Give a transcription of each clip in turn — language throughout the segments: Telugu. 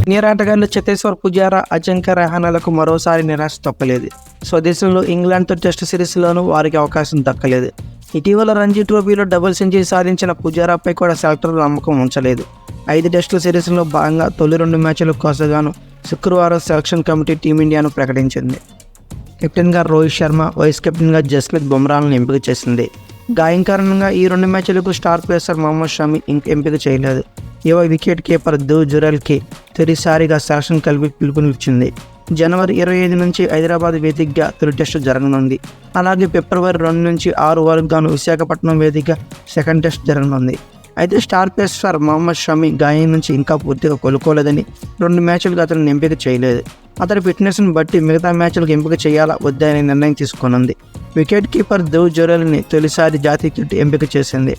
సీనియర్ ఆటగాళ్లు చేతేశ్వర్ పుజారా, అజింక్య రహానెలకు మరోసారి నిరాశ తప్పలేదు. స్వదేశంలో ఇంగ్లాండ్తో టెస్ట్ సిరీస్లోనూ వారికి అవకాశం దక్కలేదు. ఇటీవల రంజీ ట్రోఫీలో డబుల్ సెంచరీ సాధించిన పుజారాపై కూడా సెలెక్టర్లు నమ్మకం ఉంచలేదు. 5 టెస్టుల సిరీస్లో భాగంగా తొలి 2 మ్యాచ్లకు కోసగాను శుక్రవారం సెలక్షన్ కమిటీ టీమిండియాను ప్రకటించింది. కెప్టెన్గా రోహిత్ శర్మ, వైస్ కెప్టెన్గా జస్ప్రీత్ బుమ్రాలను ఎంపిక చేసింది. గాయం కారణంగా ఈ 2 మ్యాచ్లకు స్టార్ పేసర్ మహమ్మద్ షమి ఎంపిక చేయలేదు. యువ వికెట్ కీపర్ ధ్రువ్ జురెల్కి తొలిసారిగా సెలక్షన్ కలిపి పిలుపునిచ్చింది. జనవరి 25 నుంచి హైదరాబాద్ వేదికగా తొలి టెస్టు జరగనుంది. అలాగే ఫిబ్రవరి 2 నుంచి 6 వరకు గాను విశాఖపట్నం వేదికగా సెకండ్ టెస్ట్ జరగనుంది. అయితే స్టార్ పేసర్ మహమ్మద్ షమి గాయం నుంచి ఇంకా పూర్తిగా కోలుకోలేదని 2 మ్యాచ్లకు అతను ఎంపిక చేయలేదు. అతని ఫిట్నెస్ను బట్టి మిగతా మ్యాచ్లకు ఎంపిక చేయాలా వద్దా అనే నిర్ణయం తీసుకున్నది. వికెట్ కీపర్ ధ్రువ్ జురెల్ని తొలిసారి జాతీయ జట్టు ఎంపిక చేసింది.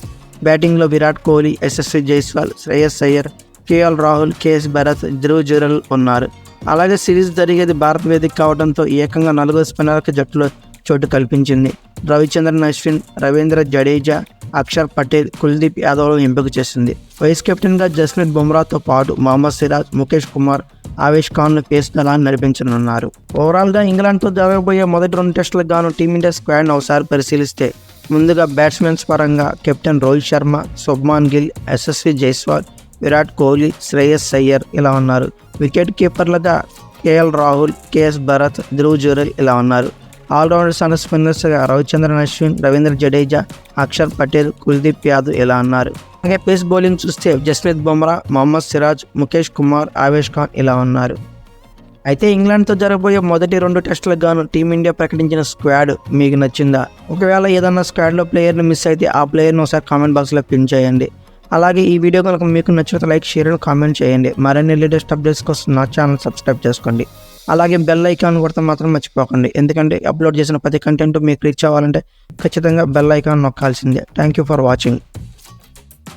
బ్యాటింగ్లో విరాట్ కోహ్లీ, యశస్వి జైస్వాల్, శ్రేయస్ అయ్యర్, కేఎల్ రాహుల్, కేఎస్ భరత్, ధ్రువ్ జురెల్ ఉన్నారు. అలాగే సిరీస్ జరిగేది భారత్ వేదిక కావడంతో ఏకంగా 4 స్పిన్నర్లకు జట్టులో చోటు కల్పించింది. రవిచంద్రన్ అశ్విన్, రవీంద్ర జడేజా, అక్షర్ పటేల్, కుల్దీప్ యాదవ్లను ఎంపిక చేసింది. వైస్ కెప్టెన్గా జస్ప్రీత్ బుమ్రాతో పాటు మహమ్మద్ సిరాజ్, ముఖేష్ కుమార్, ఆవేష్ ఖాన్లు పేస్ దళాన్ని నడిపించనున్నారు. ఓవరాల్గా ఇంగ్లాండ్తో జరగబోయే మొదటి 2 టెస్టులకు గాను టీమిండియా స్క్వాడ్ను ఒకసారి పరిశీలిస్తే ముందుగా బ్యాట్స్మెన్స్ పరంగా కెప్టెన్ రోహిత్ శర్మ, శుభ్మాన్ గిల్, యశస్వి జైస్వాల్, విరాట్ కోహ్లీ, శ్రేయస్ అయ్యర్ ఇలా ఉన్నారు. వికెట్ కీపర్లుగా కేఎల్ రాహుల్, కేఎస్ భరత్, ధ్రువ్ జురెల్ ఇలా ఉన్నారు. ఆల్రౌండర్స్ అండ్ స్పిన్నర్స్గా రవిచంద్రన్ అశ్విన్, రవీంద్ర జడేజా, అక్షర్ పటేల్, కుల్దీప్ యాదవ్ ఇలా ఉన్నారు. అలాగే పేస్ బౌలింగ్ చూస్తే జస్ప్రీత్ బుమ్రా, మహమ్మద్ సిరాజ్, ముఖేష్ కుమార్, ఆవేష్ ఖాన్ ఇలా ఉన్నారు. అయితే ఇంగ్లాండ్తో జరగబోయే మొదటి 2 టెస్టులకు గాను టీమిండియా ప్రకటించిన స్క్వాడ్ మీకు నచ్చిందా? ఒకవేళ ఏదన్నా స్క్వాడ్లో ప్లేయర్ని మిస్ అయితే ఆ ప్లేయర్ని ఒకసారి కామెంట్ బాక్స్లో పిన్ చేయండి. అలాగే ఈ వీడియో కనుక మీకు నచ్చితే లైక్, షేర్ అండ్ కామెంట్ చేయండి. మరిన్ని లేటెస్ట్ అప్డేట్స్ కోసం నా ఛానల్ సబ్స్క్రైబ్ చేసుకోండి. అలాగే బెల్ ఐకాన్ కొడితే మాత్రం మర్చిపోకండి. ఎందుకంటే అప్లోడ్ చేసిన ప్రతి కంటెంట్ మీకు రీచ్ అవ్వాలంటే ఖచ్చితంగా బెల్ ఐకాన్ నొక్కాల్సిందే. Thank you for watching.